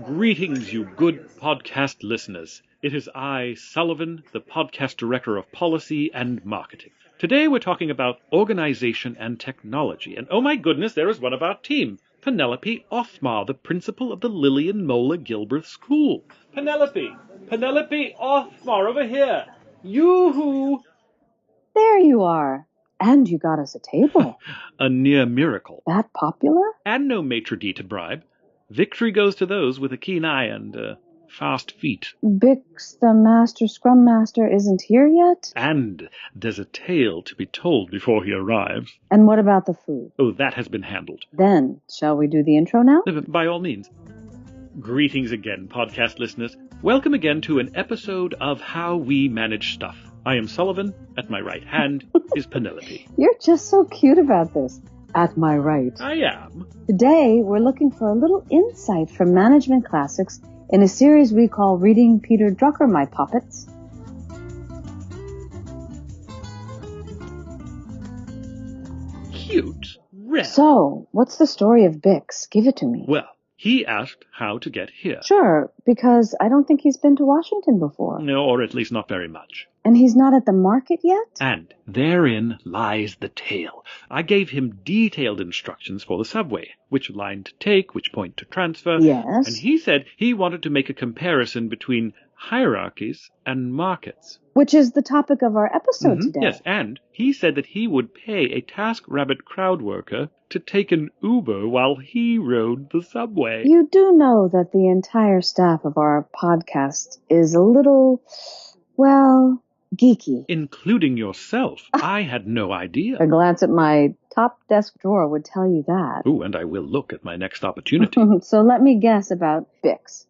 Greetings, you good podcast listeners. It is I, Sullivan, the podcast director of policy and marketing. Today we're talking about organization and technology. And oh my goodness, there is one of our team, Penelope Othmar, the principal of the Lillian Moeller Gilbreth School. Penelope Othmar, over here. Yoo-hoo! There you are. And you got us a table. A near miracle. That popular? And no maitre d' to bribe. Victory goes to those with a keen eye and fast feet. Bix, the scrum master, isn't here yet? And there's a tale to be told before he arrives. And what about the food? Oh, that has been handled. Then, shall we do the intro now? By all means. Greetings again, podcast listeners. Welcome again to an episode of How We Manage Stuff. I am Sullivan. At my right hand is Penelope. You're just so cute about this. At my right. I am. Today, we're looking for a little insight from management classics in a series we call Reading Peter Drucker My Poppets. Cute. Red. So, what's the story of Bix? Give it to me. Well, he asked how to get here. Sure, because I don't think he's been to Washington before. No, or at least not very much. And he's not at the market yet? And therein lies the tale. I gave him detailed instructions for the subway, which line to take, which point to transfer. Yes. And he said he wanted to make a comparison between hierarchies and markets. Which is the topic of our episode today. Yes, and he said that he would pay a TaskRabbit crowd worker to take an Uber while he rode the subway. You do know that the entire staff of our podcast is a little, well, geeky. Including yourself. I had no idea. A glance at my top desk drawer would tell you that. Ooh, and I will look at my next opportunity. So let me guess about Bix.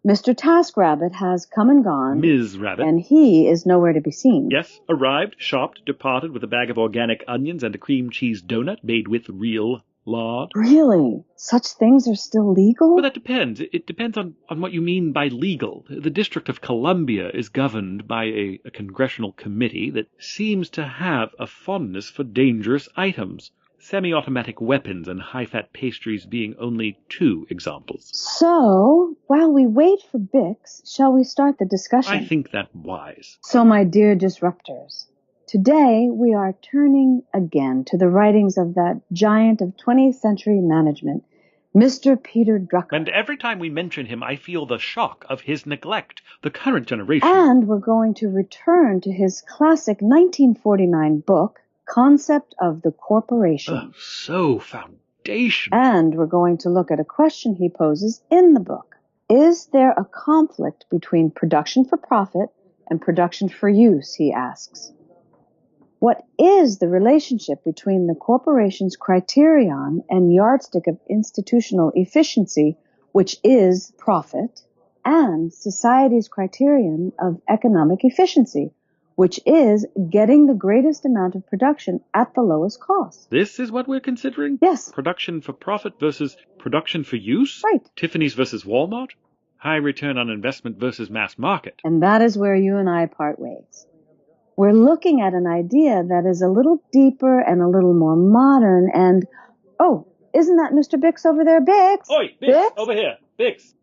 Mr. TaskRabbit has come and gone. Ms. Rabbit. And he is nowhere to be seen. Yes, arrived, shopped, departed with a bag of organic onions and a cream cheese donut made with real lard. Really? Such things are still legal? Well, that depends. It depends on what you mean by legal. The District of Columbia is governed by a congressional committee that seems to have a fondness for dangerous items. Semi-automatic weapons and high-fat pastries being only two examples. So, while we wait for Bix, shall we start the discussion? I think that wise. So, my dear disruptors, today we are turning again to the writings of that giant of 20th century management, Mr. Peter Drucker. And every time we mention him, I feel the shock of his neglect, the current generation. And we're going to return to his classic 1949 book, Concept of the Corporation. Oh, so foundational. And we're going to look at a question he poses in the book. Is there a conflict between production for profit and production for use, he asks. What is the relationship between the corporation's criterion and yardstick of institutional efficiency, which is profit, and society's criterion of economic efficiency, which is getting the greatest amount of production at the lowest cost? This is what we're considering? Yes. Production for profit versus production for use? Right. Tiffany's versus Walmart? High return on investment versus mass market? And that is where you and I part ways. We're looking at an idea that is a little deeper and a little more modern and, oh, isn't that Mr. Bix over there? Bix! Oi, Bix! Over here! Bix!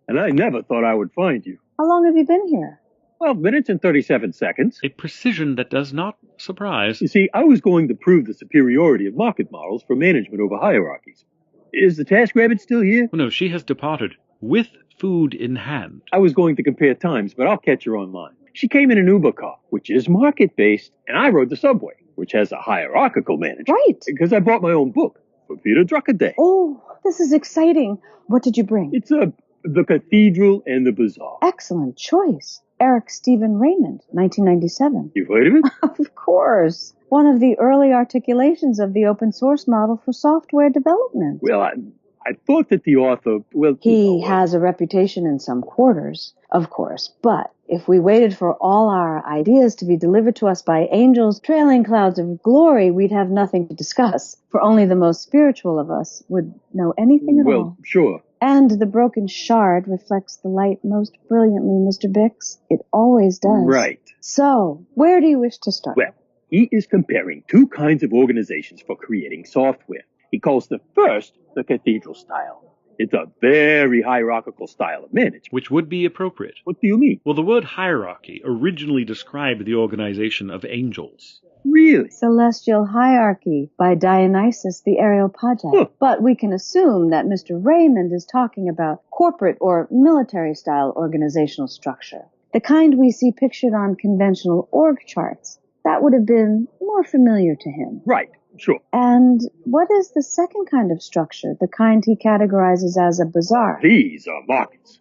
And I never thought I would find you. How long have you been here? 12 minutes and 37 seconds. A precision that does not surprise. You see, I was going to prove the superiority of market models for management over hierarchies. Is the TaskRabbit still here? Oh, no, she has departed with food in hand. I was going to compare times, but I'll catch her online. She came in an Uber car, which is market-based, and I rode the subway, which has a hierarchical management. Right. Because I bought my own book for Peter Drucker Day. Oh, this is exciting. What did you bring? It's The Cathedral and the Bazaar. Excellent choice. Eric Stephen Raymond, 1997. You've heard of it? Of course. One of the early articulations of the open source model for software development. Well, I thought that the author, He has a reputation in some quarters, of course, but if we waited for all our ideas to be delivered to us by angels trailing clouds of glory, we'd have nothing to discuss, for only the most spiritual of us would know anything at all. Well, sure. And the broken shard reflects the light most brilliantly, Mr. Bix. It always does. Right. So, where do you wish to start? Well, he is comparing two kinds of organizations for creating software. He calls the first the cathedral style, It's a very hierarchical style of management. Which would be appropriate. What do you mean? Well, the word hierarchy originally described the organization of angels. Really? Celestial Hierarchy by Dionysius the Areopagite. Huh. But we can assume that Mr. Raymond is talking about corporate or military-style organizational structure, the kind we see pictured on conventional org charts. That would have been more familiar to him. Right, sure. And what is the second kind of structure, the kind he categorizes as a bazaar? These are markets.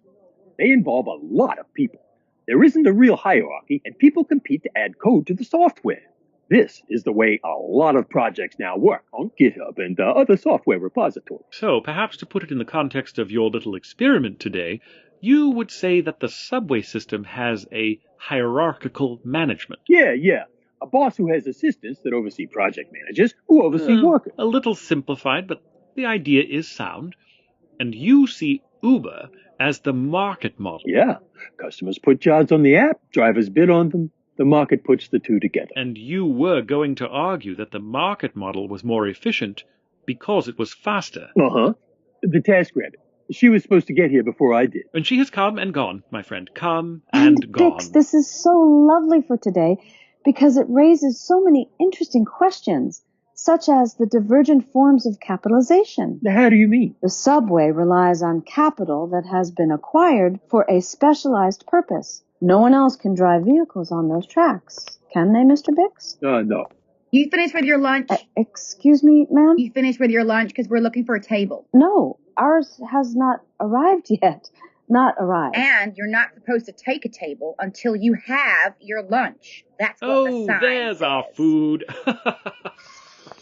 They involve a lot of people. There isn't a real hierarchy, and people compete to add code to the software. This is the way a lot of projects now work on GitHub and other software repositories. So, perhaps to put it in the context of your little experiment today, you would say that the subway system has a hierarchical management. Yeah. A boss who has assistants that oversee project managers who oversee workers. A little simplified, but the idea is sound. And you see Uber as the market model. Yeah. Customers put jobs on the app, drivers bid on them. The market puts the two together. And you were going to argue that the market model was more efficient because it was faster. Uh-huh. The TaskRabbit. She was supposed to get here before I did. And she has come and gone, my friend. Come and gone. Bix, this is so lovely for today because it raises so many interesting questions, such as the divergent forms of capitalization. How do you mean? The subway relies on capital that has been acquired for a specialized purpose. No one else can drive vehicles on those tracks. Can they, Mr. Bix? No. You finished with your lunch? Excuse me, ma'am? You finished with your lunch because we're looking for a table. No, ours has not arrived yet. Not arrived. And you're not supposed to take a table until you have your lunch. That's what the sign there's says. our food.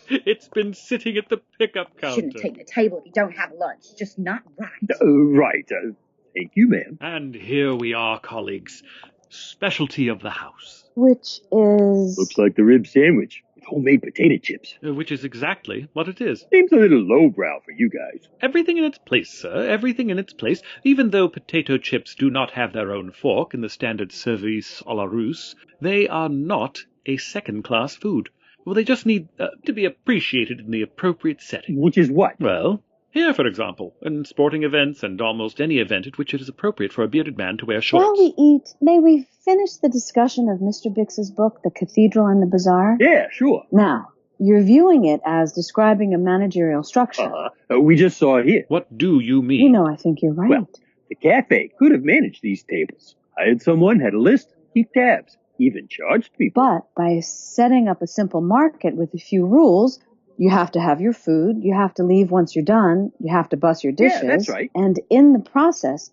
It's been sitting at the pickup You counter. shouldn't take the table if you don't have lunch. It's just not right. Right. Thank you, ma'am. And here we are, colleagues. Specialty of the house. Which is... Looks like the rib sandwich with homemade potato chips. Which is exactly what it is. Seems a little lowbrow for you guys. Everything in its place, sir. Everything in its place. Even though potato chips do not have their own fork in the standard service à la Russe, they are not a second-class food. Well, they just need to be appreciated in the appropriate setting. Which is what? Well, here, for example, in sporting events and almost any event at which it is appropriate for a bearded man to wear shorts. While we eat, may we finish the discussion of Mr. Bix's book, The Cathedral and the Bazaar? Yeah, sure. Now, you're viewing it as describing a managerial structure. We just saw it here. What do you mean? You know, I think you're right. Well, the cafe could have managed these tables. Hired someone, had a list, keep tabs, even charged people. But by setting up a simple market with a few rules, you have to have your food, you have to leave once you're done, you have to bus your dishes. Yeah, that's right. And in the process,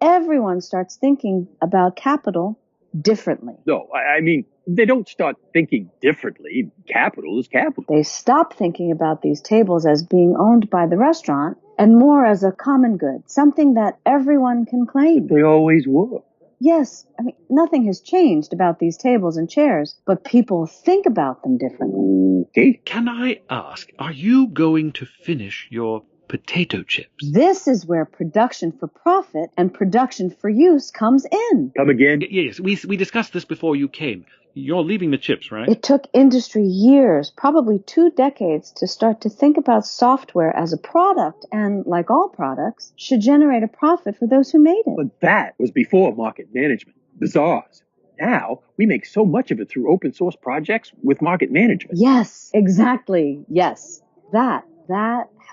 everyone starts thinking about capital differently. No, I mean, they don't start thinking differently. Capital is capital. They stop thinking about these tables as being owned by the restaurant and more as a common good, something that everyone can claim. They always were. Yes, I mean, nothing has changed about these tables and chairs, but people think about them differently. Okay. Can I ask, are you going to finish your potato chips? This is where production for profit and production for use comes in. Come again? Yes, we discussed this before you came. You're leaving the chips, right? It took industry years, probably 2 decades, to start to think about software as a product and, like all products, should generate a profit for those who made it. But that was before market management. Bazaars. Now, we make so much of it through open source projects with market management. Yes, exactly. Yes. That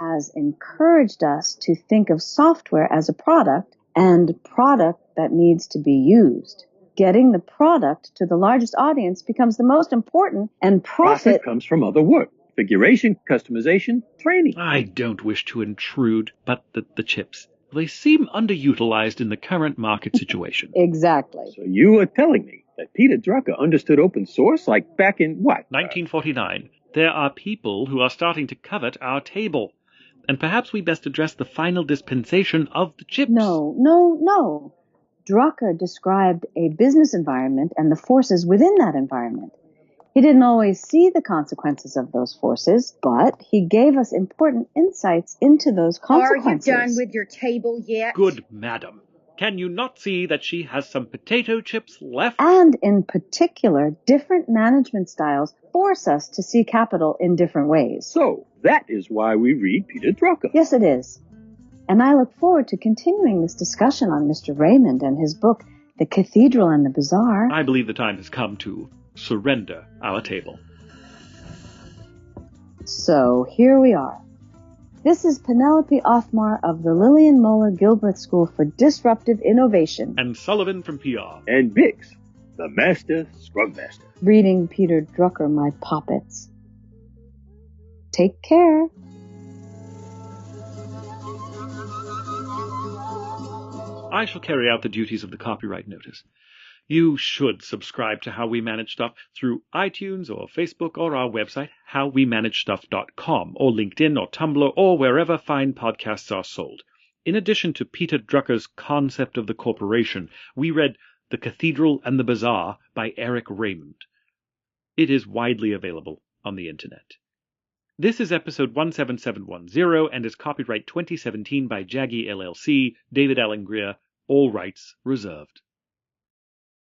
has encouraged us to think of software as a product and product that needs to be used. Getting the product to the largest audience becomes the most important, and profit comes from other work. Configuration, customization, training. I don't wish to intrude, but the chips, they seem underutilized in the current market situation. Exactly. So you are telling me that Peter Drucker understood open source like back in what? 1949. There are people who are starting to covet our table. And perhaps we best address the final dispensation of the chips. No. Drucker described a business environment and the forces within that environment. He didn't always see the consequences of those forces, but he gave us important insights into those consequences. Are you done with your table yet? Good madam. Can you not see that she has some potato chips left? And in particular, different management styles force us to see capital in different ways. So that is why we read Peter Drucker. Yes, it is. And I look forward to continuing this discussion on Mr. Raymond and his book, The Cathedral and the Bazaar. I believe the time has come to surrender our table. So here we are. This is Penelope Othmar of the Lillian Moeller Gilbert School for Disruptive Innovation. And Sullivan from PR. And Bix, the Master Scrum Master. Reading Peter Drucker My Poppets. Take care. I shall carry out the duties of the copyright notice. You should subscribe to How We Manage Stuff through iTunes or Facebook or our website, howwemanagestuff.com, or LinkedIn or Tumblr or wherever fine podcasts are sold. In addition to Peter Drucker's Concept of the Corporation, we read The Cathedral and the Bazaar by Eric Raymond. It is widely available on the internet. This is episode 17710 and is copyright 2017 by Jaggy LLC, David Allen Greer, all rights reserved.